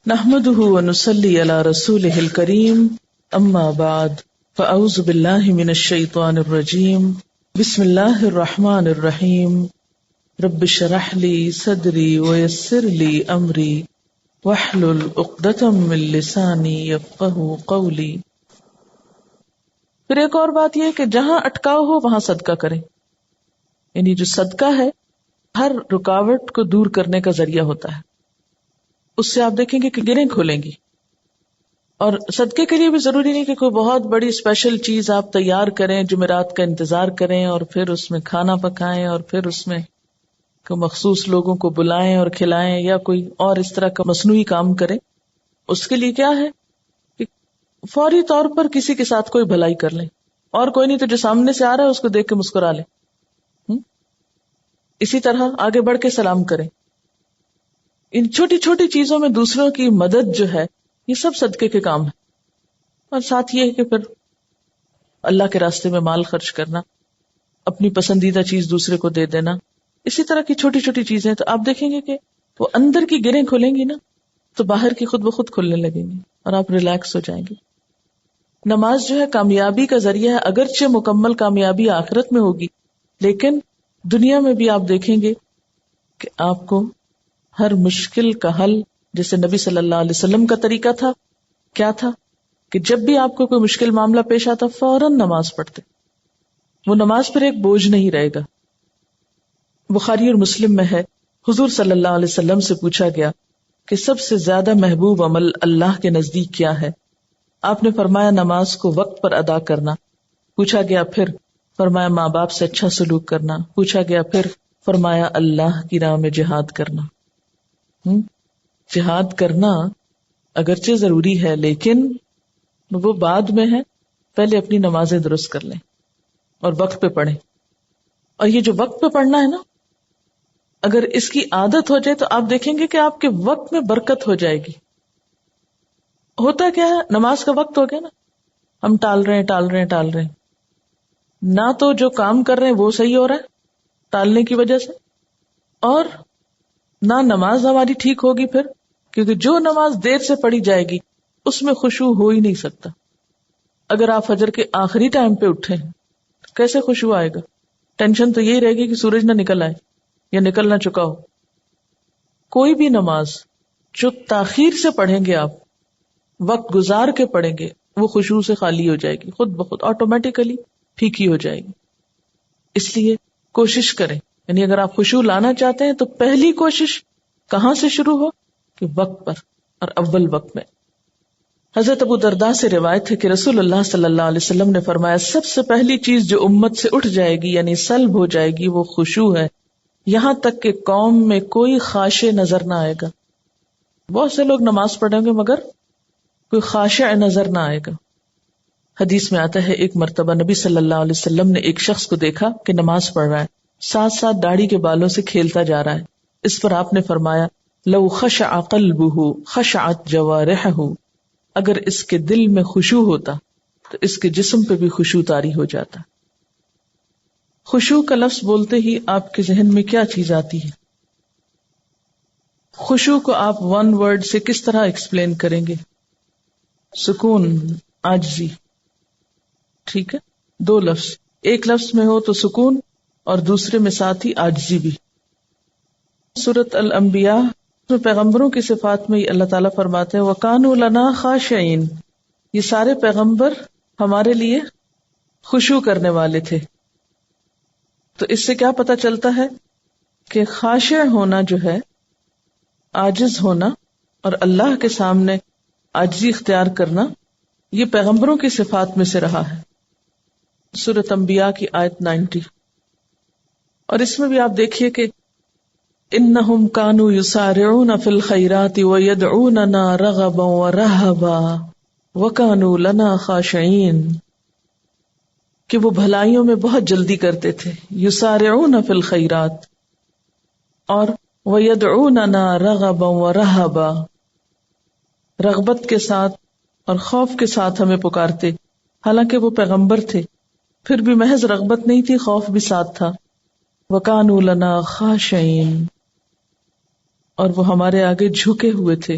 نحمده ونصلي على رسوله الكريم اما بعد فاعوذ بالله من الشيطان الرجيم بسم الله الرحمن الرحيم رب اشرح لي صدري ويسر لي امري واحلل عقدة من لساني يفقهوا قولي۔ پھر ایک اور بات یہ کہ جہاں اٹکاؤ ہو وہاں صدقہ کریں، یعنی جو صدقہ ہے ہر رکاوٹ کو دور کرنے کا ذریعہ ہوتا ہے، اس سے آپ دیکھیں گے کہ گرہیں کھلیں گی۔ اور صدقے کے لیے بھی ضروری نہیں کہ کوئی بہت بڑی اسپیشل چیز آپ تیار کریں، جمعرات کا انتظار کریں اور پھر اس میں کھانا پکائیں اور پھر اس میں کوئی مخصوص لوگوں کو بلائیں اور کھلائیں یا کوئی اور اس طرح کا مصنوعی کام کریں۔ اس کے لیے کیا ہے کہ فوری طور پر کسی کے ساتھ کوئی بھلائی کر لیں، اور کوئی نہیں تو جو سامنے سے آ رہا ہے اس کو دیکھ کے مسکرا لیں۔ اسی طرح آگے بڑھ کے سلام کریں۔ ان چھوٹی چھوٹی چیزوں میں دوسروں کی مدد جو ہے یہ سب صدقے کے کام ہے، اور ساتھ یہ ہے کہ پھر اللہ کے راستے میں مال خرچ کرنا، اپنی پسندیدہ چیز دوسرے کو دے دینا، اسی طرح کی چھوٹی چھوٹی چیزیں۔ تو آپ دیکھیں گے کہ وہ اندر کی گرہیں کھلیں گی نا تو باہر کی خود بخود کھلنے لگیں گی اور آپ ریلیکس ہو جائیں گے۔ نماز جو ہے کامیابی کا ذریعہ ہے، اگرچہ مکمل کامیابی آخرت میں ہوگی، لیکن دنیا میں بھی آپ دیکھیں گے کہ آپ کو ہر مشکل کا حل، جیسے نبی صلی اللہ علیہ وسلم کا طریقہ تھا، کیا تھا کہ جب بھی آپ کو کوئی مشکل معاملہ پیش آتا فوراً نماز پڑھتے۔ وہ نماز پر ایک بوجھ نہیں رہے گا۔ بخاری اور مسلم میں ہے، حضور صلی اللہ علیہ وسلم سے پوچھا گیا کہ سب سے زیادہ محبوب عمل اللہ کے نزدیک کیا ہے؟ آپ نے فرمایا نماز کو وقت پر ادا کرنا۔ پوچھا گیا پھر؟ فرمایا ماں باپ سے اچھا سلوک کرنا۔ پوچھا گیا پھر؟ فرمایا اللہ کی راہ میں جہاد کرنا۔ جہاد کرنا اگرچہ ضروری ہے لیکن وہ بعد میں ہے، پہلے اپنی نمازیں درست کر لیں اور وقت پہ پڑھیں۔ اور یہ جو وقت پہ پڑھنا ہے نا، اگر اس کی عادت ہو جائے تو آپ دیکھیں گے کہ آپ کے وقت میں برکت ہو جائے گی۔ ہوتا کیا ہے، نماز کا وقت ہو گیا نا، ہم ٹال رہے ہیں، نہ تو جو کام کر رہے ہیں وہ صحیح ہو رہا ہے ٹالنے کی وجہ سے، اور نہ نماز ہماری ٹھیک ہوگی پھر، کیونکہ جو نماز دیر سے پڑھی جائے گی اس میں خشوع ہو ہی نہیں سکتا۔ اگر آپ فجر کے آخری ٹائم پہ اٹھے ہیں کیسے خشوع آئے گا؟ ٹینشن تو یہی رہے گی کہ سورج نہ نکل آئے یا نکل نہ چکا ہو۔ کوئی بھی نماز جو تاخیر سے پڑھیں گے آپ، وقت گزار کے پڑھیں گے، وہ خشوع سے خالی ہو جائے گی، خود بخود آٹومیٹیکلی پھیکی ہو جائے گی۔ اس لیے کوشش کریں، یعنی اگر آپ خشوع لانا چاہتے ہیں تو پہلی کوشش کہاں سے شروع ہو کہ وقت پر اور اول وقت میں۔ حضرت ابو درداء سے روایت ہے کہ رسول اللہ صلی اللہ علیہ وسلم نے فرمایا سب سے پہلی چیز جو امت سے اٹھ جائے گی یعنی سلب ہو جائے گی وہ خشوع ہے، یہاں تک کہ قوم میں کوئی خاشع نظر نہ آئے گا۔ بہت سے لوگ نماز پڑھیں گے مگر کوئی خاشع نظر نہ آئے گا۔ حدیث میں آتا ہے ایک مرتبہ نبی صلی اللہ علیہ وسلم نے ایک شخص کو دیکھا کہ نماز پڑھ رہا ہے، ساتھ ساتھ داڑھی کے بالوں سے کھیلتا جا رہا ہے۔ اس پر آپ نے فرمایا لو خشع قلبہ خشعت جوارحہ، اگر اس کے دل میں خشوع ہوتا تو اس کے جسم پہ بھی خشوع طاری ہو جاتا۔ خشوع کا لفظ بولتے ہی آپ کے ذہن میں کیا چیز آتی ہے؟ خشوع کو آپ ون ورڈ سے کس طرح ایکسپلین کریں گے؟ سکون، عاجزی، ٹھیک ہے؟ دو لفظ، ایک لفظ میں ہو تو سکون اور دوسرے میں ساتھ ہی عاجزی بھی۔ سورۃ الانبیاء میں پیغمبروں کی صفات میں اللہ تعالیٰ فرماتے ہیں وَكَانُوا لَنَا خَاشِعِينَ، یہ سارے پیغمبر ہمارے لیے خشوع کرنے والے تھے۔ تو اس سے کیا پتہ چلتا ہے کہ خاشع ہونا جو ہے، عاجز ہونا اور اللہ کے سامنے عاجزی اختیار کرنا، یہ پیغمبروں کی صفات میں سے رہا ہے۔ سورۃ انبیاء کی آیت 90۔ اور اس میں بھی آپ دیکھیے کہ انہم کانوا یسارعون فی الخیرات ویدعوننا رغبا ورہبا وکانوا لنا خاشعین، کہ وہ بھلائیوں میں بہت جلدی کرتے تھے، یسارعون فی الخیرات، اور ویدعوننا رغبا ورہبا، رغبت کے ساتھ اور خوف کے ساتھ ہمیں پکارتے، حالانکہ وہ پیغمبر تھے، پھر بھی محض رغبت نہیں تھی، خوف بھی ساتھ تھا۔ وَكَانُوا لَنَا خَاشِعِينَ، اور وہ ہمارے آگے جھکے ہوئے تھے۔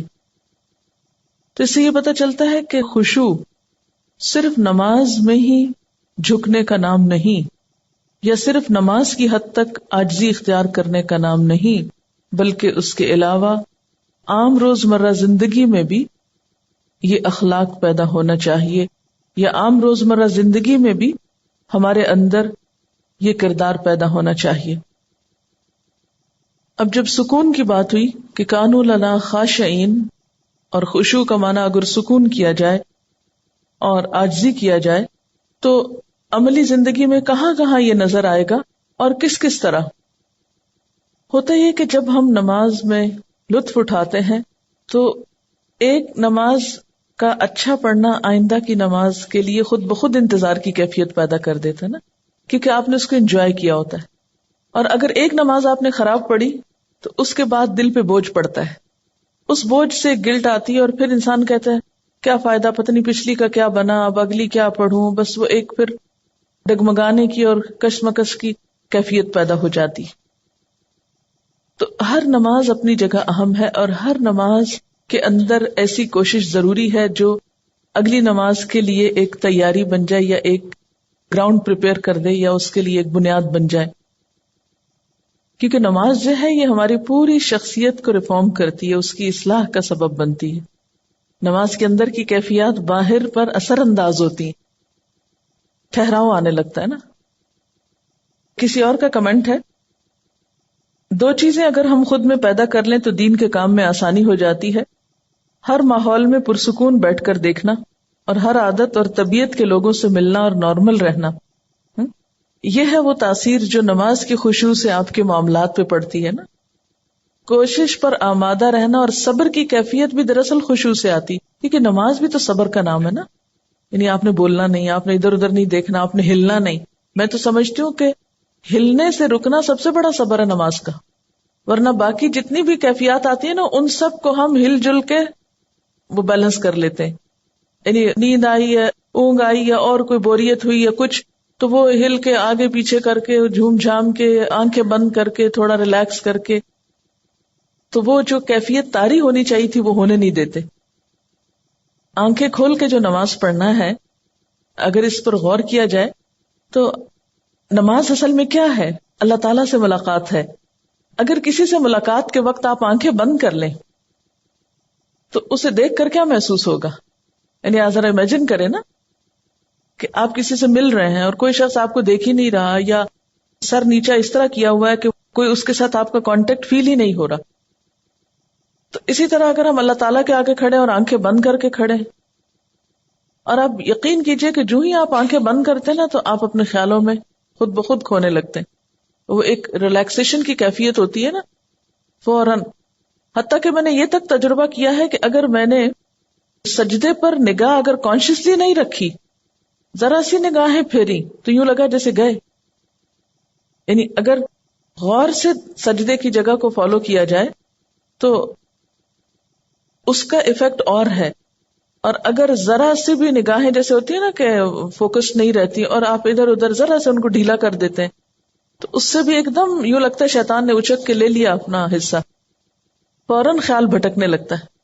تو اس سے یہ پتہ چلتا ہے کہ خشوع صرف نماز میں ہی جھکنے کا نام نہیں، یا صرف نماز کی حد تک عاجزی اختیار کرنے کا نام نہیں، بلکہ اس کے علاوہ عام روزمرہ زندگی میں بھی یہ اخلاق پیدا ہونا چاہیے، یا عام روزمرہ زندگی میں بھی ہمارے اندر یہ کردار پیدا ہونا چاہیے۔ اب جب سکون کی بات ہوئی کہ کانوا لنا خاشعین، اور خشوع کا معنی اگر سکون کیا جائے اور عاجزی کیا جائے تو عملی زندگی میں کہاں کہاں یہ نظر آئے گا اور کس کس طرح ہوتا یہ کہ جب ہم نماز میں لطف اٹھاتے ہیں تو ایک نماز کا اچھا پڑھنا آئندہ کی نماز کے لیے خود بخود انتظار کی کیفیت پیدا کر دیتا ہے نا، کیونکہ آپ نے اس کو انجوائے کیا ہوتا ہے۔ اور اگر ایک نماز آپ نے خراب پڑھی تو اس کے بعد دل پہ بوجھ پڑتا ہے، اس بوجھ سے گلٹ آتی ہے، اور پھر انسان کہتا ہے کیا فائدہ، پتہ نہیں پچھلی کا کیا بنا، اب اگلی کیا پڑھوں، بس وہ ایک پھر ڈگمگانے کی اور کشمکش کی کیفیت پیدا ہو جاتی۔ تو ہر نماز اپنی جگہ اہم ہے، اور ہر نماز کے اندر ایسی کوشش ضروری ہے جو اگلی نماز کے لیے ایک تیاری بن جائے، یا ایک گراؤنڈ پریپیئر کر دے، یا اس کے لیے ایک بنیاد بن جائے۔ کیونکہ نماز جو ہے یہ ہماری پوری شخصیت کو ریفارم کرتی ہے، اس کی اصلاح کا سبب بنتی ہے۔ نماز کے اندر کی کیفیات باہر پر اثر انداز ہوتی ہیں، ٹھہراؤ آنے لگتا ہے نا۔ کسی اور کا کمنٹ ہے، دو چیزیں اگر ہم خود میں پیدا کر لیں تو دین کے کام میں آسانی ہو جاتی ہے، ہر ماحول میں پرسکون بیٹھ کر دیکھنا، اور ہر عادت اور طبیعت کے لوگوں سے ملنا اور نارمل رہنا۔ یہ ہے وہ تاثیر جو نماز کی خشوع سے آپ کے معاملات پہ پڑتی ہے نا۔ کوشش پر آمادہ رہنا اور صبر کی کیفیت بھی دراصل خشوع سے آتی، کیونکہ نماز بھی تو صبر کا نام ہے نا۔ یعنی آپ نے بولنا نہیں، آپ نے ادھر ادھر نہیں دیکھنا، آپ نے ہلنا نہیں۔ میں تو سمجھتی ہوں کہ ہلنے سے رکنا سب سے بڑا صبر ہے نماز کا، ورنہ باقی جتنی بھی کیفیات آتی ہیں نا ان سب کو ہم ہل جل کے وہ بیلنس کر لیتے ہیں۔ یعنی نیند آئی ہے، اونگ آئی یا اور کوئی بوریت ہوئی یا کچھ، تو وہ ہل کے آگے پیچھے کر کے جھوم جھام کے آنکھیں بند کر کے تھوڑا ریلیکس کر کے، تو وہ جو کیفیت طاری ہونی چاہیے تھی وہ ہونے نہیں دیتے۔ آنکھیں کھول کے جو نماز پڑھنا ہے، اگر اس پر غور کیا جائے تو نماز اصل میں کیا ہے؟ اللہ تعالیٰ سے ملاقات ہے۔ اگر کسی سے ملاقات کے وقت آپ آنکھیں بند کر لیں تو اسے دیکھ کر کیا محسوس ہوگا؟ یعنی آپ ذرا امیجن کریں نا کہ آپ کسی سے مل رہے ہیں اور کوئی شخص آپ کو دیکھ ہی نہیں رہا، یا سر نیچا اس طرح کیا ہوا ہے کہ کوئی اس کے ساتھ آپ کا کانٹیکٹ فیل ہی نہیں ہو رہا۔ تو اسی طرح اگر ہم اللہ تعالیٰ کے آگے کھڑے اور آنکھیں بند کر کے کھڑے، اور آپ یقین کیجئے کہ جو ہی آپ آنکھیں بند کرتے نا تو آپ اپنے خیالوں میں خود بخود کھونے لگتے ہیں۔ وہ ایک ریلیکسیشن کی کیفیت ہوتی ہے نا فوراً۔ حتیٰ کہ میں نے یہ تک تجربہ کیا ہے کہ اگر میں نے سجدے پر نگاہ اگر کانشیسلی نہیں رکھی، ذرا سی نگاہیں پھیری تو یوں لگا جیسے گئے۔ یعنی اگر غور سے سجدے کی جگہ کو فالو کیا جائے تو اس کا ایفیکٹ اور ہے، اور اگر ذرا سی بھی نگاہیں جیسے ہوتی ہیں نا کہ فوکس نہیں رہتی اور آپ ادھر ادھر ذرا سے ان کو ڈھیلا کر دیتے ہیں تو اس سے بھی ایک دم یوں لگتا ہے شیطان نے اچک کے لے لیا اپنا حصہ، فوراً خیال بھٹکنے لگتا ہے۔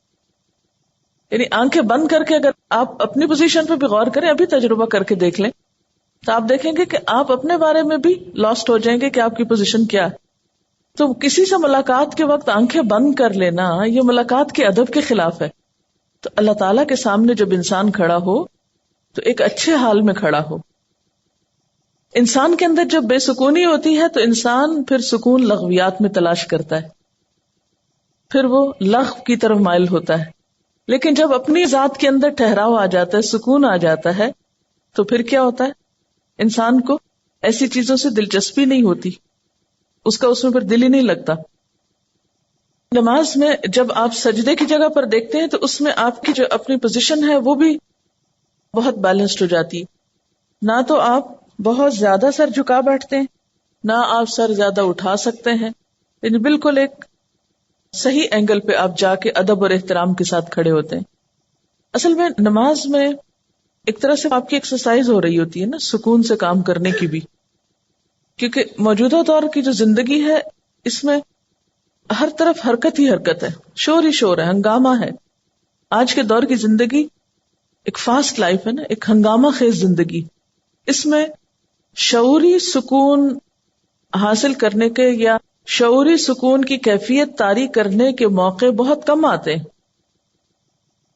یعنی آنکھیں بند کر کے اگر آپ اپنی پوزیشن پہ بھی غور کریں، ابھی تجربہ کر کے دیکھ لیں تو آپ دیکھیں گے کہ آپ اپنے بارے میں بھی لاسٹ ہو جائیں گے کہ آپ کی پوزیشن کیا ہے۔ تو کسی سے ملاقات کے وقت آنکھیں بند کر لینا یہ ملاقات کے ادب کے خلاف ہے۔ تو اللہ تعالیٰ کے سامنے جب انسان کھڑا ہو تو ایک اچھے حال میں کھڑا ہو۔ انسان کے اندر جب بے سکونی ہوتی ہے تو انسان پھر سکون لغویات میں تلاش کرتا ہے، پھر وہ لغو کی طرف مائل ہوتا ہے۔ لیکن جب اپنی ذات کے اندر ٹھہراؤ آ جاتا ہے، سکون آ جاتا ہے، تو پھر کیا ہوتا ہے؟ انسان کو ایسی چیزوں سے دلچسپی نہیں ہوتی، اس کا اس میں پھر دل ہی نہیں لگتا۔ نماز میں جب آپ سجدے کی جگہ پر دیکھتے ہیں تو اس میں آپ کی جو اپنی پوزیشن ہے وہ بھی بہت بیلنسڈ ہو جاتی ہے۔ نہ تو آپ بہت زیادہ سر جھکا بیٹھتے ہیں، نہ آپ سر زیادہ اٹھا سکتے ہیں، یعنی بالکل ایک صحیح اینگل پہ آپ جا کے ادب اور احترام کے ساتھ کھڑے ہوتے ہیں۔ اصل میں نماز میں ایک طرح سے آپ کی ایکسرسائز ہو رہی ہوتی ہے نا، سکون سے کام کرنے کی بھی، کیونکہ موجودہ دور کی جو زندگی ہے اس میں ہر طرف حرکت ہی حرکت ہے، شور ہی شور ہے، ہنگامہ ہے۔ آج کے دور کی زندگی ایک فاسٹ لائف ہے نا، ایک ہنگامہ خیز زندگی. اس میں شعوری سکون حاصل کرنے کے یا شعوری سکون کی کیفیت طاری کرنے کے موقع بہت کم آتے ہیں.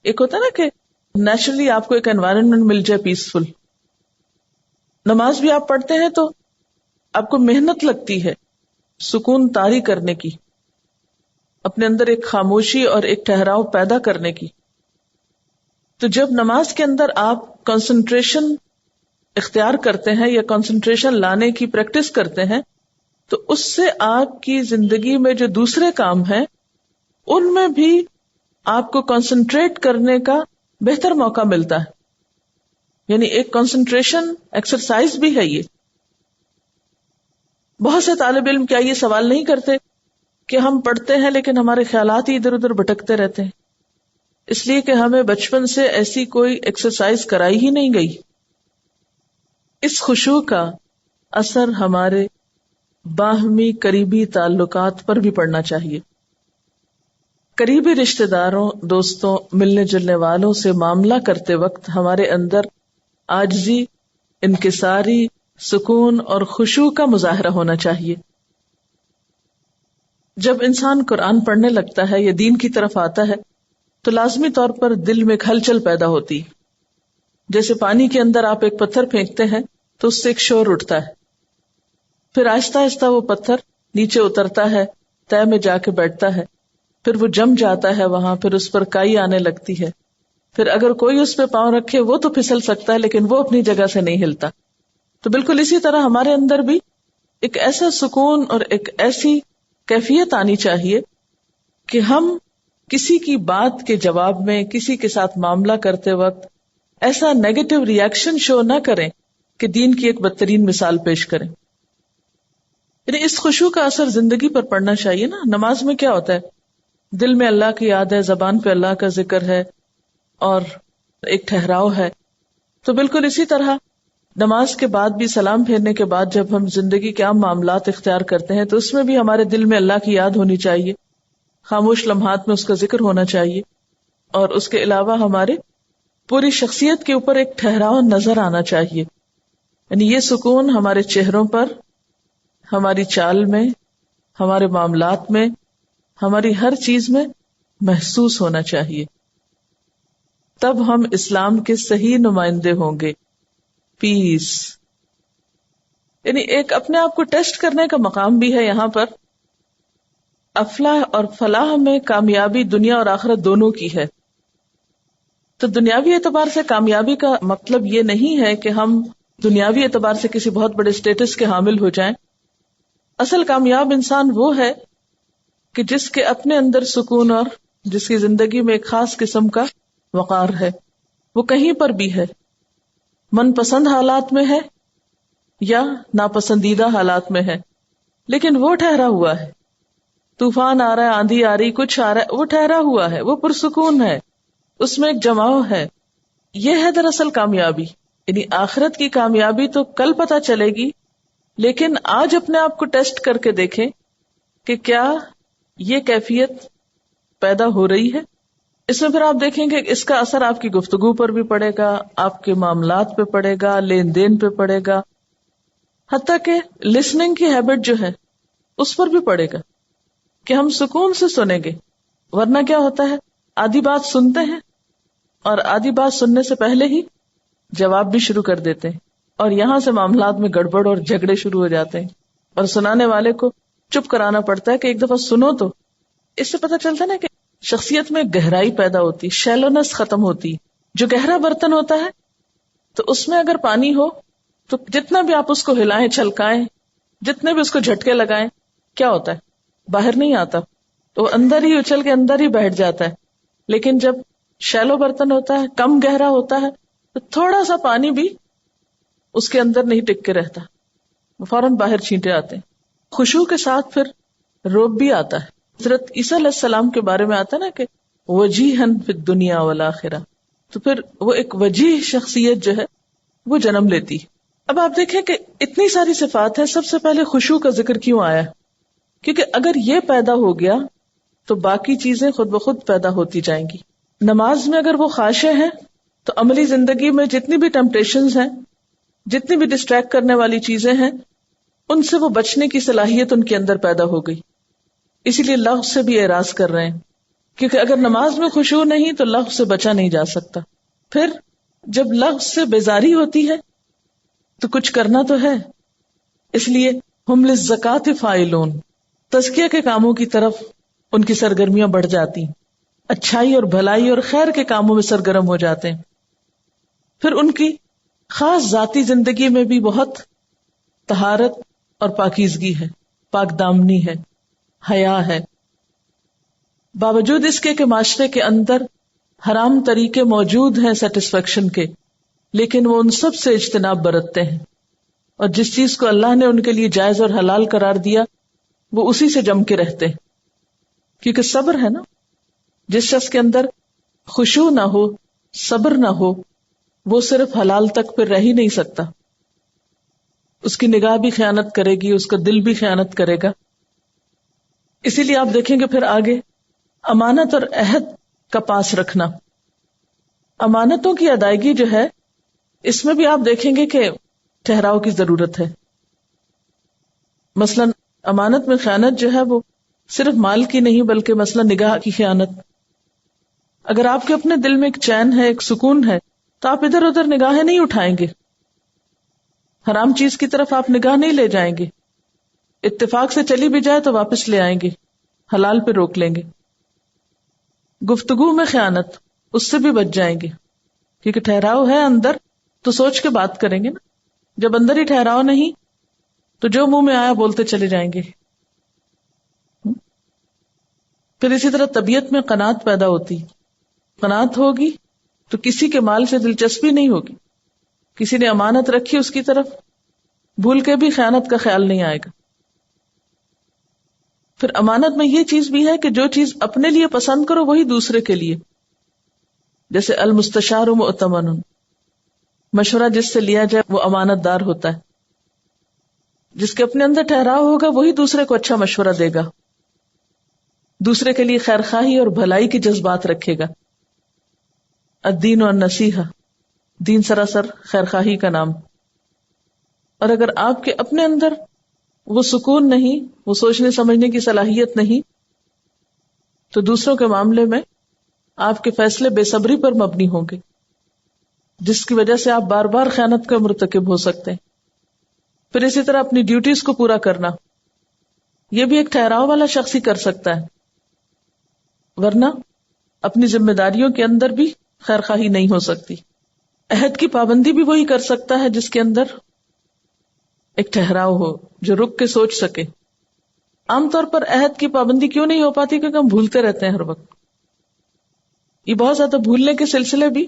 ایک ہوتا ہے نا کہ نیچرلی آپ کو ایک انوائرنمنٹ مل جائے پیسفل. نماز بھی آپ پڑھتے ہیں تو آپ کو محنت لگتی ہے سکون طاری کرنے کی، اپنے اندر ایک خاموشی اور ایک ٹھہراؤ پیدا کرنے کی. تو جب نماز کے اندر آپ کنسنٹریشن اختیار کرتے ہیں یا کنسنٹریشن لانے کی پریکٹس کرتے ہیں تو اس سے آپ کی زندگی میں جو دوسرے کام ہیں ان میں بھی آپ کو کنسنٹریٹ کرنے کا بہتر موقع ملتا ہے. یعنی ایک کنسنٹریشن ایکسرسائز بھی ہے یہ. بہت سے طالب علم کیا یہ سوال نہیں کرتے کہ ہم پڑھتے ہیں لیکن ہمارے خیالات ہی ادھر ادھر بھٹکتے رہتے ہیں؟ اس لیے کہ ہمیں بچپن سے ایسی کوئی ایکسرسائز کرائی ہی نہیں گئی. اس خشوع کا اثر ہمارے باہمی قریبی تعلقات پر بھی پڑنا چاہیے. قریبی رشتہ داروں، دوستوں، ملنے جلنے والوں سے معاملہ کرتے وقت ہمارے اندر عاجزی، انکساری، سکون اور خشوع کا مظاہرہ ہونا چاہیے. جب انسان قرآن پڑھنے لگتا ہے یا دین کی طرف آتا ہے تو لازمی طور پر دل میں ایک ہلچل پیدا ہوتی. جیسے پانی کے اندر آپ ایک پتھر پھینکتے ہیں تو اس سے ایک شور اٹھتا ہے، پھر آہستہ آہستہ وہ پتھر نیچے اترتا ہے، تہہ میں جا کے بیٹھتا ہے، پھر وہ جم جاتا ہے وہاں، پھر اس پر کائی آنے لگتی ہے، پھر اگر کوئی اس پہ پاؤں رکھے وہ تو پھسل سکتا ہے لیکن وہ اپنی جگہ سے نہیں ہلتا. تو بالکل اسی طرح ہمارے اندر بھی ایک ایسا سکون اور ایک ایسی کیفیت آنی چاہیے کہ ہم کسی کی بات کے جواب میں کسی کے ساتھ معاملہ کرتے وقت ایسا نیگیٹو ریئیکشن شو نہ کریں کہ دین کی ایک بدترین مثال پیش کریں. یعنی اس خشوع کا اثر زندگی پر پڑنا چاہیے نا. نماز میں کیا ہوتا ہے؟ دل میں اللہ کی یاد ہے، زبان پہ اللہ کا ذکر ہے اور ایک ٹھہراؤ ہے. تو بالکل اسی طرح نماز کے بعد بھی، سلام پھیرنے کے بعد جب ہم زندگی کے عام معاملات اختیار کرتے ہیں تو اس میں بھی ہمارے دل میں اللہ کی یاد ہونی چاہیے، خاموش لمحات میں اس کا ذکر ہونا چاہیے، اور اس کے علاوہ ہمارے پوری شخصیت کے اوپر ایک ٹھہراؤ نظر آنا چاہیے. یعنی یہ سکون ہمارے چہروں پر، ہماری چال میں، ہمارے معاملات میں، ہماری ہر چیز میں محسوس ہونا چاہیے. تب ہم اسلام کے صحیح نمائندے ہوں گے. پیس، یعنی ایک اپنے آپ کو ٹیسٹ کرنے کا مقام بھی ہے یہاں پر. افلاح اور فلاح میں کامیابی دنیا اور آخرت دونوں کی ہے. تو دنیاوی اعتبار سے کامیابی کا مطلب یہ نہیں ہے کہ ہم دنیاوی اعتبار سے کسی بہت بڑے سٹیٹس کے حامل ہو جائیں. اصل کامیاب انسان وہ ہے کہ جس کے اپنے اندر سکون اور جس کی زندگی میں ایک خاص قسم کا وقار ہے. وہ کہیں پر بھی ہے، من پسند حالات میں ہے یا ناپسندیدہ حالات میں ہے، لیکن وہ ٹھہرا ہوا ہے. طوفان آ رہا ہے، آندھی آ رہی، کچھ آ رہا ہے، وہ ٹھہرا ہوا ہے، وہ پرسکون ہے، اس میں ایک جماؤ ہے. یہ ہے دراصل کامیابی. یعنی آخرت کی کامیابی تو کل پتہ چلے گی، لیکن آج اپنے آپ کو ٹیسٹ کر کے دیکھیں کہ کیا یہ کیفیت پیدا ہو رہی ہے. اس میں پھر آپ دیکھیں گے اس کا اثر آپ کی گفتگو پر بھی پڑے گا، آپ کے معاملات پہ پڑے گا، لین دین پہ پڑے گا، حتیٰ کہ لسننگ کی ہیبٹ جو ہے اس پر بھی پڑے گا کہ ہم سکون سے سنیں گے. ورنہ کیا ہوتا ہے، آدھی بات سنتے ہیں اور آدھی بات سننے سے پہلے ہی جواب بھی شروع کر دیتے ہیں، اور یہاں سے معاملات میں گڑبڑ اور جھگڑے شروع ہو جاتے ہیں، اور سنانے والے کو چپ کرانا پڑتا ہے کہ ایک دفعہ سنو. تو اس سے پتہ چلتا ہے نا کہ شخصیت میں گہرائی پیدا ہوتی، شیلونس ختم ہوتی. جو گہرا برتن ہوتا ہے تو اس میں اگر پانی ہو تو جتنا بھی آپ اس کو ہلائیں، چھلکائیں، جتنے بھی اس کو جھٹکے لگائیں، کیا ہوتا ہے؟ باہر نہیں آتا، تو اندر ہی اچھل کے اندر ہی بیٹھ جاتا ہے. لیکن جب شیلو برتن ہوتا ہے، کم گہرا ہوتا ہے، تو تھوڑا سا پانی بھی اس کے اندر نہیں ٹک کے رہتا، وہ فوراً باہر چھینٹے آتے ہیں. خشوع کے ساتھ پھر روب بھی آتا ہے. حضرت عیسیٰ علیہ السلام کے بارے میں آتا ہے نا کہ وجیہن فی الدنیا والآخرہ، تو پھر وہ ایک وجیح شخصیت جو ہے وہ جنم لیتی. اب آپ دیکھیں کہ اتنی ساری صفات ہیں، سب سے پہلے خشوع کا ذکر کیوں آیا؟ کیونکہ اگر یہ پیدا ہو گیا تو باقی چیزیں خود بخود پیدا ہوتی جائیں گی. نماز میں اگر وہ خاشع ہیں تو عملی زندگی میں جتنی بھی ٹیمپٹیشنز ہیں، جتنی بھی ڈسٹریکٹ کرنے والی چیزیں ہیں، ان سے وہ بچنے کی صلاحیت ان کے اندر پیدا ہو گئی. اسی لیے لغو سے بھی اعراض کر رہے ہیں، کیونکہ اگر نماز میں خشوع نہیں تو لغو سے بچا نہیں جا سکتا. پھر جب لغو سے بیزاری ہوتی ہے تو کچھ کرنا تو ہے، اس لیے ہم للزکاۃ فاعلون، تزکیہ کے کاموں کی طرف ان کی سرگرمیاں بڑھ جاتی، اچھائی اور بھلائی اور خیر کے کاموں میں سرگرم ہو جاتے ہیں. پھر ان کی خاص ذاتی زندگی میں بھی بہت طہارت اور پاکیزگی ہے، پاک دامنی ہے، حیا ہے. باوجود اس کے کہ معاشرے کے اندر حرام طریقے موجود ہیں سیٹسفیکشن کے، لیکن وہ ان سب سے اجتناب برتتے ہیں، اور جس چیز کو اللہ نے ان کے لیے جائز اور حلال قرار دیا وہ اسی سے جم کے رہتے ہیں. کیونکہ صبر ہے نا، جس شخص کے اندر خشوع نہ ہو، صبر نہ ہو، وہ صرف حلال تک پھر رہ ہی نہیں سکتا. اس کی نگاہ بھی خیانت کرے گی، اس کا دل بھی خیانت کرے گا. اسی لیے آپ دیکھیں گے پھر آگے امانت اور عہد کا پاس رکھنا. امانتوں کی ادائیگی جو ہے، اس میں بھی آپ دیکھیں گے کہ ٹھہراؤ کی ضرورت ہے. مثلا امانت میں خیانت جو ہے وہ صرف مال کی نہیں بلکہ مثلا نگاہ کی خیانت. اگر آپ کے اپنے دل میں ایک چین ہے، ایک سکون ہے، تو آپ ادھر ادھر نگاہیں نہیں اٹھائیں گے، حرام چیز کی طرف آپ نگاہ نہیں لے جائیں گے. اتفاق سے چلی بھی جائے تو واپس لے آئیں گے، حلال پہ روک لیں گے. گفتگو میں خیانت، اس سے بھی بچ جائیں گے، کیونکہ ٹھہراؤ ہے اندر تو سوچ کے بات کریں گے نا. جب اندر ہی ٹھہراؤ نہیں تو جو منہ میں آیا بولتے چلے جائیں گے. پھر اسی طرح طبیعت میں قناعت پیدا ہوتی. قناعت ہوگی تو کسی کے مال سے دلچسپی نہیں ہوگی. کسی نے امانت رکھی اس کی طرف بھول کے بھی خیانت کا خیال نہیں آئے گا. پھر امانت میں یہ چیز بھی ہے کہ جو چیز اپنے لیے پسند کرو وہی دوسرے کے لیے. جیسے المستشار مؤتمن، مشورہ جس سے لیا جائے وہ امانت دار ہوتا ہے. جس کے اپنے اندر ٹھہراؤ ہوگا وہی دوسرے کو اچھا مشورہ دے گا، دوسرے کے لیے خیرخواہی اور بھلائی کے جذبات رکھے گا. الدین والنصیحہ، دین سراسر خیرخواہی کا نام. اور اگر آپ کے اپنے اندر وہ سکون نہیں، وہ سوچنے سمجھنے کی صلاحیت نہیں، تو دوسروں کے معاملے میں آپ کے فیصلے بے صبری پر مبنی ہوں گے، جس کی وجہ سے آپ بار بار خیانت کا مرتکب ہو سکتے ہیں. پھر اسی طرح اپنی ڈیوٹیز کو پورا کرنا، یہ بھی ایک ٹھہراؤ والا شخص ہی کر سکتا ہے، ورنہ اپنی ذمہ داریوں کے اندر بھی خیرخواہی نہیں ہو سکتی. عہد کی پابندی بھی وہی کر سکتا ہے جس کے اندر ایک ٹھہراؤ ہو، جو رک کے سوچ سکے. عام طور پر عہد کی پابندی کیوں نہیں ہو پاتی؟ کیونکہ ہم بھولتے رہتے ہیں ہر وقت. یہ بہت زیادہ بھولنے کے سلسلے بھی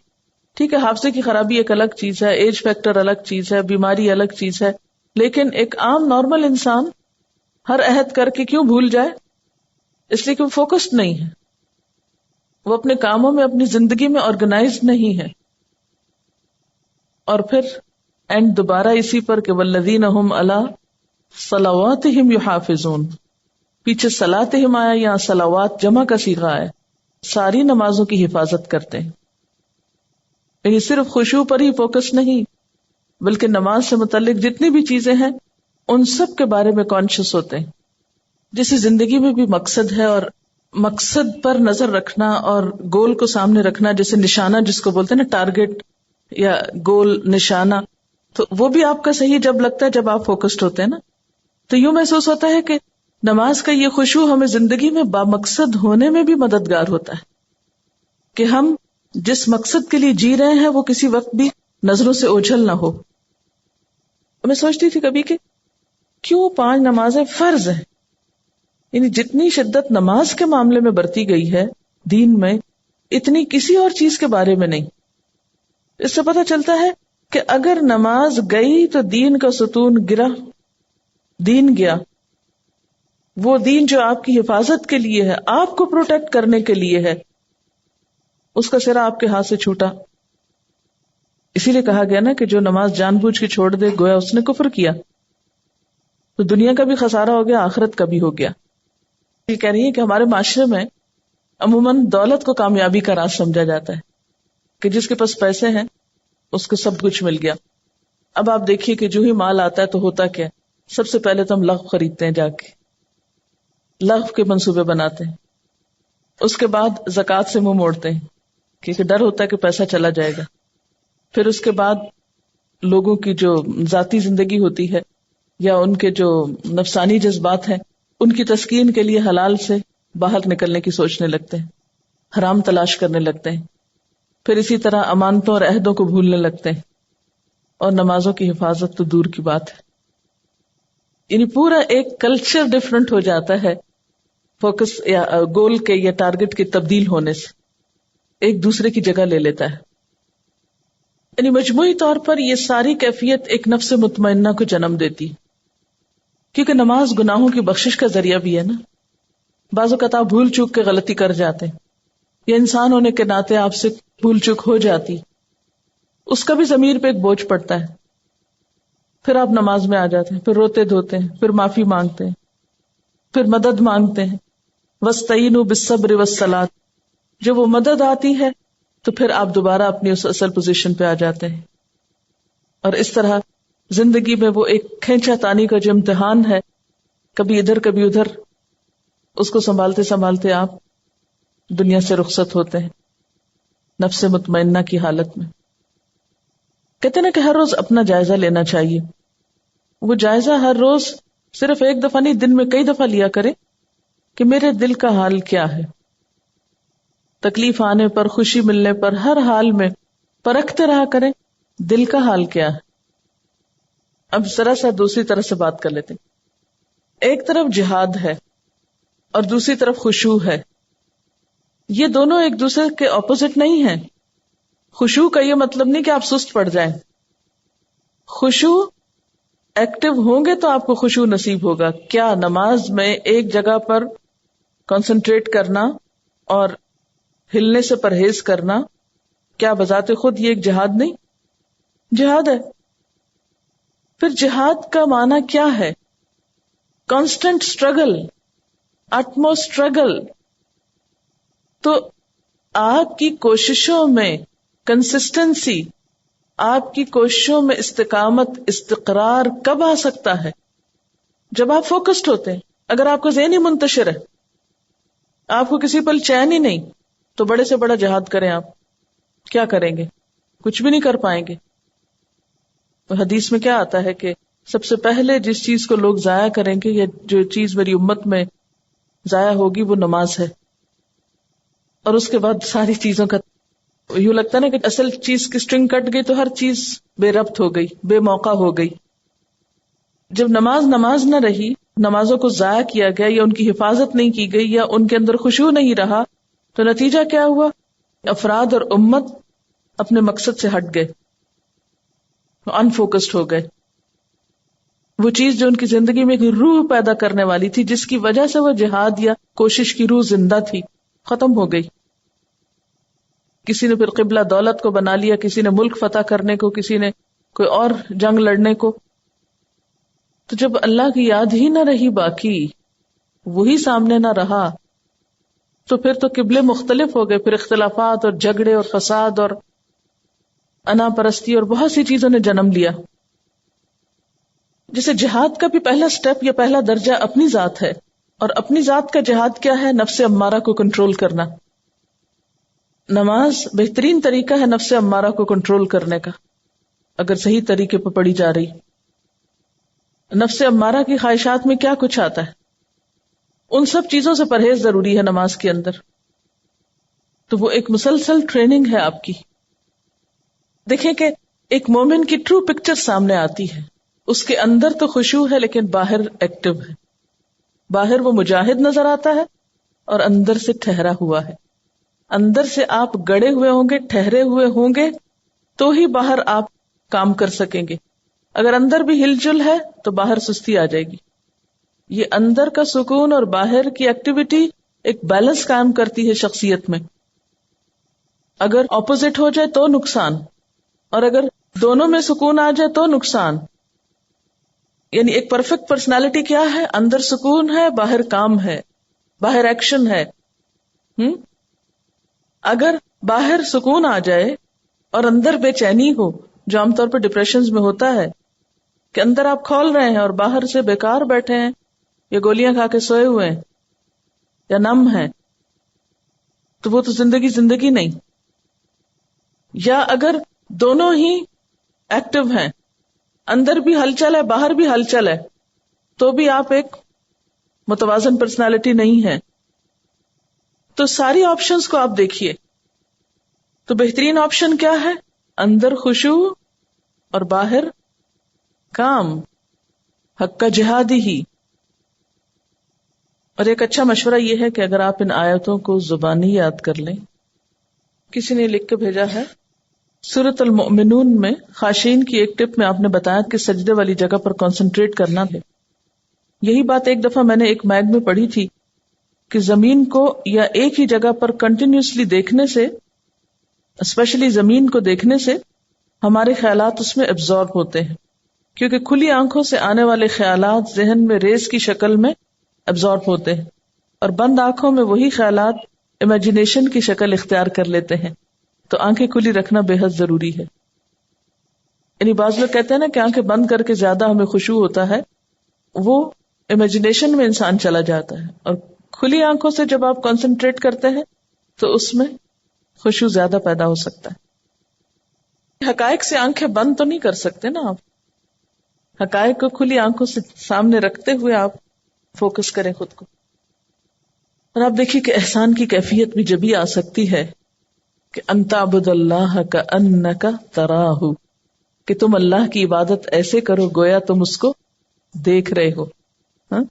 ٹھیک ہے، حافظے کی خرابی ایک الگ چیز ہے، ایج فیکٹر الگ چیز ہے، بیماری الگ چیز ہے، لیکن ایک عام نارمل انسان ہر عہد کر کے کیوں بھول جائے؟ اس لیے کہ وہ فوکسڈ نہیں ہے، وہ اپنے کاموں میں، اپنی زندگی میں آرگنائزڈ نہیں ہے. اور پھر اینڈ دوبارہ اسی پر کہ والذین هم علی صلواتہم یحافظون. پیچھے صلاتہم آیا، یہاں صلوات جمع کا صیغہ ہے، ساری نمازوں کی حفاظت کرتے ہیں. یعنی صرف خشوع پر ہی فوکس نہیں، بلکہ نماز سے متعلق جتنی بھی چیزیں ہیں ان سب کے بارے میں کانشیس ہوتے ہیں. جیسے زندگی میں بھی مقصد ہے، اور مقصد پر نظر رکھنا اور گول کو سامنے رکھنا، جیسے نشانہ جس کو بولتے ہیں نا، ٹارگٹ یا گول نشانہ، تو وہ بھی آپ کا صحیح جب لگتا ہے جب آپ فوکسڈ ہوتے ہیں نا. تو یوں محسوس ہوتا ہے کہ نماز کا یہ خشوع ہمیں زندگی میں بامقصد ہونے میں بھی مددگار ہوتا ہے، کہ ہم جس مقصد کے لیے جی رہے ہیں وہ کسی وقت بھی نظروں سے اوجھل نہ ہو. میں سوچتی تھی کبھی کہ کیوں 5 نمازیں فرض ہیں، یعنی جتنی شدت نماز کے معاملے میں برتی گئی ہے دین میں، اتنی کسی اور چیز کے بارے میں نہیں. اس سے پتہ چلتا ہے کہ اگر نماز گئی تو دین کا ستون گرا، دین گیا. وہ دین جو آپ کی حفاظت کے لیے ہے، آپ کو پروٹیکٹ کرنے کے لیے ہے، اس کا سرا آپ کے ہاتھ سے چھوٹا. اسی لیے کہا گیا نا کہ جو نماز جان بوجھ کے چھوڑ دے گویا اس نے کفر کیا. تو دنیا کا بھی خسارہ ہو گیا، آخرت کا بھی ہو گیا. یہ کہہ رہی ہے کہ ہمارے معاشرے میں عموماً دولت کو کامیابی کا راز سمجھا جاتا ہے کہ جس کے پاس پیسے ہیں اس کو سب کچھ مل گیا. اب آپ دیکھیے کہ جو ہی مال آتا ہے تو ہوتا کیا، سب سے پہلے تو ہم لغو خریدتے ہیں، جا کے لغو کے منصوبے بناتے ہیں. اس کے بعد زکوٰۃ سے منہ موڑتے ہیں کیونکہ ڈر ہوتا ہے کہ پیسہ چلا جائے گا. پھر اس کے بعد لوگوں کی جو ذاتی زندگی ہوتی ہے یا ان کے جو نفسانی جذبات ہیں ان کی تسکین کے لیے حلال سے باہر نکلنے کی سوچنے لگتے ہیں، حرام تلاش کرنے لگتے ہیں. پھر اسی طرح امانتوں اور عہدوں کو بھولنے لگتے ہیں، اور نمازوں کی حفاظت تو دور کی بات ہے. یعنی پورا ایک کلچر ڈفرنٹ ہو جاتا ہے فوکس یا گول کے یا ٹارگٹ کے تبدیل ہونے سے، ایک دوسرے کی جگہ لے لیتا ہے. یعنی مجموعی طور پر یہ ساری کیفیت ایک نفس مطمئنہ کو جنم دیتی ہے، کیونکہ نماز گناہوں کی بخشش کا ذریعہ بھی ہے نا. بعض اوقات آپ بھول چوک کے غلطی کر جاتے ہیں، یا انسان ہونے کے ناطے آپ سے بھول چوک ہو جاتی، اس کا بھی ضمیر پہ ایک بوجھ پڑتا ہے. پھر آپ نماز میں آ جاتے ہیں، پھر روتے دھوتے ہیں، پھر معافی مانگتے ہیں، پھر مدد مانگتے ہیں. وَاسْتَعِینُوا بِالصَّبْرِ وَالصَّلَاةِ، جب وہ مدد آتی ہے تو پھر آپ دوبارہ اپنی اس اصل پوزیشن پہ آ جاتے ہیں. اور اس طرح زندگی میں وہ ایک کھینچا تانی کا جو امتحان ہے، کبھی ادھر کبھی ادھر، اس کو سنبھالتے سنبھالتے آپ دنیا سے رخصت ہوتے ہیں نفس مطمئنہ کی حالت میں. کہتے ہیں نا کہ ہر روز اپنا جائزہ لینا چاہیے. وہ جائزہ ہر روز صرف ایک دفعہ نہیں، دن میں کئی دفعہ لیا کرے کہ میرے دل کا حال کیا ہے. تکلیف آنے پر، خوشی ملنے پر، ہر حال میں پرکھتے رہا کریں دل کا حال کیا ہے. اب ذرا سا دوسری طرح سے بات کر لیتے ہیں. ایک طرف جہاد ہے اور دوسری طرف خشوع ہے. یہ دونوں ایک دوسرے کے اپوزٹ نہیں ہیں. خشوع کا یہ مطلب نہیں کہ آپ سست پڑ جائیں. خشوع ایکٹیو ہوں گے تو آپ کو خشوع نصیب ہوگا. کیا نماز میں ایک جگہ پر کنسنٹریٹ کرنا اور ہلنے سے پرہیز کرنا، کیا بذات خود یہ ایک جہاد نہیں؟ جہاد ہے. پھر جہاد کا معنی کیا ہے؟ Constant struggle, utmost struggle. تو آپ کی کوششوں میں کنسسٹنسی، آپ کی کوششوں میں استقامت، استقرار کب آ سکتا ہے؟ جب آپ فوکسڈ ہوتے ہیں. اگر آپ کا ذہن ہی منتشر ہے، آپ کو کسی پل چین ہی نہیں، تو بڑے سے بڑا جہاد کریں، آپ کیا کریں گے؟ کچھ بھی نہیں کر پائیں گے. حدیث میں کیا آتا ہے کہ سب سے پہلے جس چیز کو لوگ ضائع کریں گے یا جو چیز میری امت میں ضائع ہوگی وہ نماز ہے. اور اس کے بعد ساری چیزوں کا یوں لگتا ہے نا کہ اصل چیز کی سٹرنگ کٹ گئی تو ہر چیز بے ربط ہو گئی، بے موقع ہو گئی. جب نماز نہ رہی، نمازوں کو ضائع کیا گیا یا ان کی حفاظت نہیں کی گئی یا ان کے اندر خشوع نہیں رہا، تو نتیجہ کیا ہوا؟ افراد اور امت اپنے مقصد سے ہٹ گئے، انفوکسڈ ہو گئے. وہ چیز جو ان کی زندگی میں ایک روح پیدا کرنے والی تھی، جس کی وجہ سے وہ جہاد یا کوشش کی روح زندہ تھی، ختم ہو گئی. کسی نے پھر قبلہ دولت کو بنا لیا، کسی نے ملک فتح کرنے کو، کسی نے کوئی اور جنگ لڑنے کو. تو جب اللہ کی یاد ہی نہ رہی، باقی وہی سامنے نہ رہا، تو پھر تو قبلے مختلف ہو گئے. پھر اختلافات اور جھگڑے اور فساد اور انا پرستی اور بہت سی چیزوں نے جنم لیا. جیسے جہاد کا بھی پہلا سٹیپ یا پہلا درجہ اپنی ذات ہے، اور اپنی ذات کا جہاد کیا ہے؟ نفس امارہ کو کنٹرول کرنا. نماز بہترین طریقہ ہے نفس امارہ کو کنٹرول کرنے کا، اگر صحیح طریقے پہ پڑھی جا رہی. نفس امارہ کی خواہشات میں کیا کچھ آتا ہے، ان سب چیزوں سے پرہیز ضروری ہے نماز کے اندر. تو وہ ایک مسلسل ٹریننگ ہے آپ کی. دیکھیں کہ ایک مومن کی ٹرو پکچر سامنے آتی ہے. اس کے اندر تو خشوع ہے لیکن باہر ایکٹیو ہے. باہر وہ مجاہد نظر آتا ہے اور اندر سے ٹھہرا ہوا ہے. اندر سے آپ گڑے ہوئے ہوں گے، ٹھہرے ہوئے ہوں گے تو ہی باہر آپ کام کر سکیں گے. اگر اندر بھی ہل جل ہے تو باہر سستی آ جائے گی. یہ اندر کا سکون اور باہر کی ایکٹیویٹی ایک بیلنس قائم کرتی ہے شخصیت میں. اگر اپوزٹ ہو جائے تو نقصان، اور اگر دونوں میں سکون آ جائے تو نقصان. یعنی ایک پرفیکٹ پرسنالٹی کیا ہے؟ اندر سکون ہے، باہر کام ہے، باہر ایکشن ہے. اگر باہر سکون آ جائے اور اندر بے چینی ہو، جو عام طور پر ڈپریشنز میں ہوتا ہے کہ اندر آپ کھول رہے ہیں اور باہر سے بیکار بیٹھے ہیں یا گولیاں کھا کے سوئے ہوئے ہیں یا نم ہیں، تو وہ تو زندگی نہیں. یا اگر دونوں ہی ایکٹیو ہیں، اندر بھی ہلچل ہے باہر بھی ہلچل ہے، تو بھی آپ ایک متوازن پرسنالٹی نہیں ہے. تو ساری آپشنز کو آپ دیکھیے. تو بہترین آپشن کیا ہے؟ اندر خشوع اور باہر کام، حق کا جہادی ہی. اور ایک اچھا مشورہ یہ ہے کہ اگر آپ ان آیتوں کو زبانی یاد کر لیں. کسی نے لکھ کے بھیجا ہے سورۃ المؤمنون میں خاشعین کی ایک ٹپ میں آپ نے بتایا کہ سجدے والی جگہ پر کنسنٹریٹ کرنا ہے. یہی بات ایک دفعہ میں نے ایک میگ میں پڑھی تھی کہ زمین کو یا ایک ہی جگہ پر کنٹینیوسلی دیکھنے سے، اسپیشلی زمین کو دیکھنے سے، ہمارے خیالات اس میں ایبزارب ہوتے ہیں، کیونکہ کھلی آنکھوں سے آنے والے خیالات ذہن میں ریز کی شکل میں ایبزارب ہوتے ہیں، اور بند آنکھوں میں وہی خیالات امیجنیشن کی شکل اختیار کر لیتے ہیں. تو آنکھیں کھلی رکھنا بے حد ضروری ہے. یعنی بعض لوگ کہتے ہیں نا کہ آنکھیں بند کر کے زیادہ ہمیں خشوع ہوتا ہے، وہ امیجنیشن میں انسان چلا جاتا ہے، اور کھلی آنکھوں سے جب آپ کنسنٹریٹ کرتے ہیں تو اس میں خشوع زیادہ پیدا ہو سکتا ہے. حقائق سے آنکھیں بند تو نہیں کر سکتے نا آپ، حقائق کو کھلی آنکھوں سے سامنے رکھتے ہوئے آپ فوکس کریں خود کو. اور آپ دیکھیے کہ احسان کی کیفیت بھی جبھی آ سکتی ہے کہ ان تعبد اللہ کأنک تراہ، کہ تم اللہ کی عبادت ایسے کرو گویا تم اس کو دیکھ رہے ہو. ہاں؟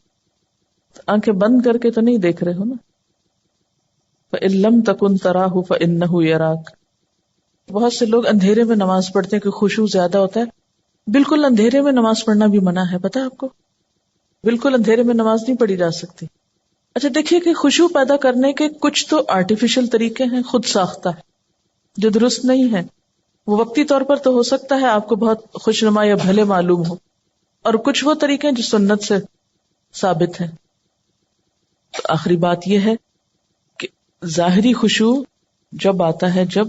آنکھیں بند کر کے تو نہیں دیکھ رہے ہو نا. فإن لم تکن تراہ فإنہ یراک. بہت سے لوگ اندھیرے میں نماز پڑھتے ہیں کہ خشوع زیادہ ہوتا ہے. بالکل اندھیرے میں نماز پڑھنا بھی منع ہے، پتہ ہے آپ کو؟ بالکل اندھیرے میں نماز نہیں پڑھی جا سکتی. اچھا دیکھیے کہ خشوع پیدا کرنے کے کچھ تو آرٹیفیشل طریقے ہیں، خود ساختہ ہے، جو درست نہیں ہے. وہ وقتی طور پر تو ہو سکتا ہے آپ کو بہت خوشنما یا بھلے معلوم ہو، اور کچھ وہ طریقے ہیں جو سنت سے ثابت ہیں. تو آخری بات یہ ہے کہ ظاہری خشوع جب آتا ہے جب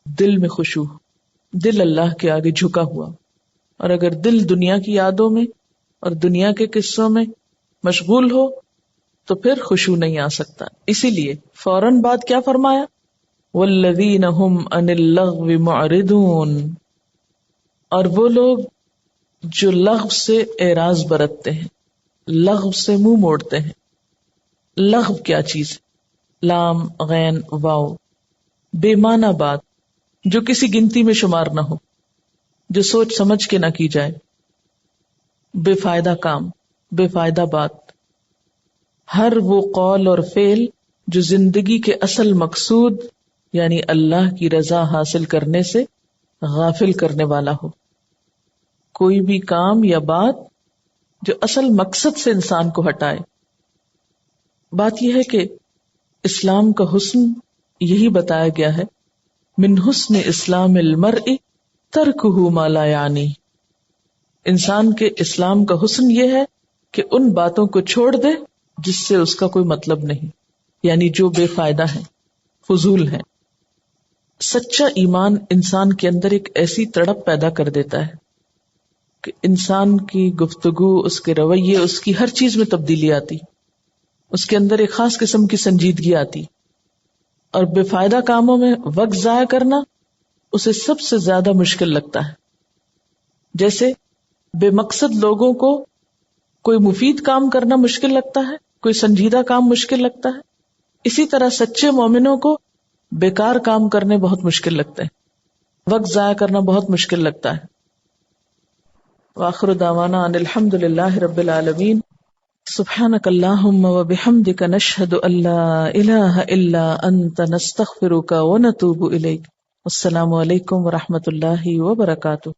دل میں خشوع، دل اللہ کے آگے جھکا ہوا. اور اگر دل دنیا کی یادوں میں اور دنیا کے قصوں میں مشغول ہو تو پھر خشوع نہیں آ سکتا. اسی لیے فوراً بعد کیا فرمایا؟ والذین هم عن اللغو معرضون. اور وہ لوگ جو لغو سے اعراض برتتے ہیں، لغو سے منہ موڑتے ہیں. لغو کیا چیز ہے؟ لام غین واو، بے معنی بات جو کسی گنتی میں شمار نہ ہو، جو سوچ سمجھ کے نہ کی جائے، بے فائدہ کام، بے فائدہ بات. ہر وہ قول اور فعل جو زندگی کے اصل مقصود یعنی اللہ کی رضا حاصل کرنے سے غافل کرنے والا ہو. کوئی بھی کام یا بات جو اصل مقصد سے انسان کو ہٹائے. بات یہ ہے کہ اسلام کا حسن یہی بتایا گیا ہے، من حسن اسلام المرء ترکہ ما لا یعنی. انسان کے اسلام کا حسن یہ ہے کہ ان باتوں کو چھوڑ دے جس سے اس کا کوئی مطلب نہیں، یعنی جو بے فائدہ ہیں، فضول ہیں. سچا ایمان انسان کے اندر ایک ایسی تڑپ پیدا کر دیتا ہے کہ انسان کی گفتگو، اس کے رویے، اس کی ہر چیز میں تبدیلی آتی، اس کے اندر ایک خاص قسم کی سنجیدگی آتی. اور بے فائدہ کاموں میں وقت ضائع کرنا اسے سب سے زیادہ مشکل لگتا ہے. جیسے بے مقصد لوگوں کو کوئی مفید کام کرنا مشکل لگتا ہے، کوئی سنجیدہ کام مشکل لگتا ہے، اسی طرح سچے مومنوں کو بیکار کام کرنے بہت مشکل لگتے ہیں، وقت ضائع کرنا بہت مشکل لگتا ہے. وآخر دعوانا ان الحمد للہ رب العالمین. سبحانک اللہم وبحمدک نشہد ان لا الہ الا انت نستغفرک ونتوب الیک. السلام علیکم ورحمۃ اللہ وبرکاتہ.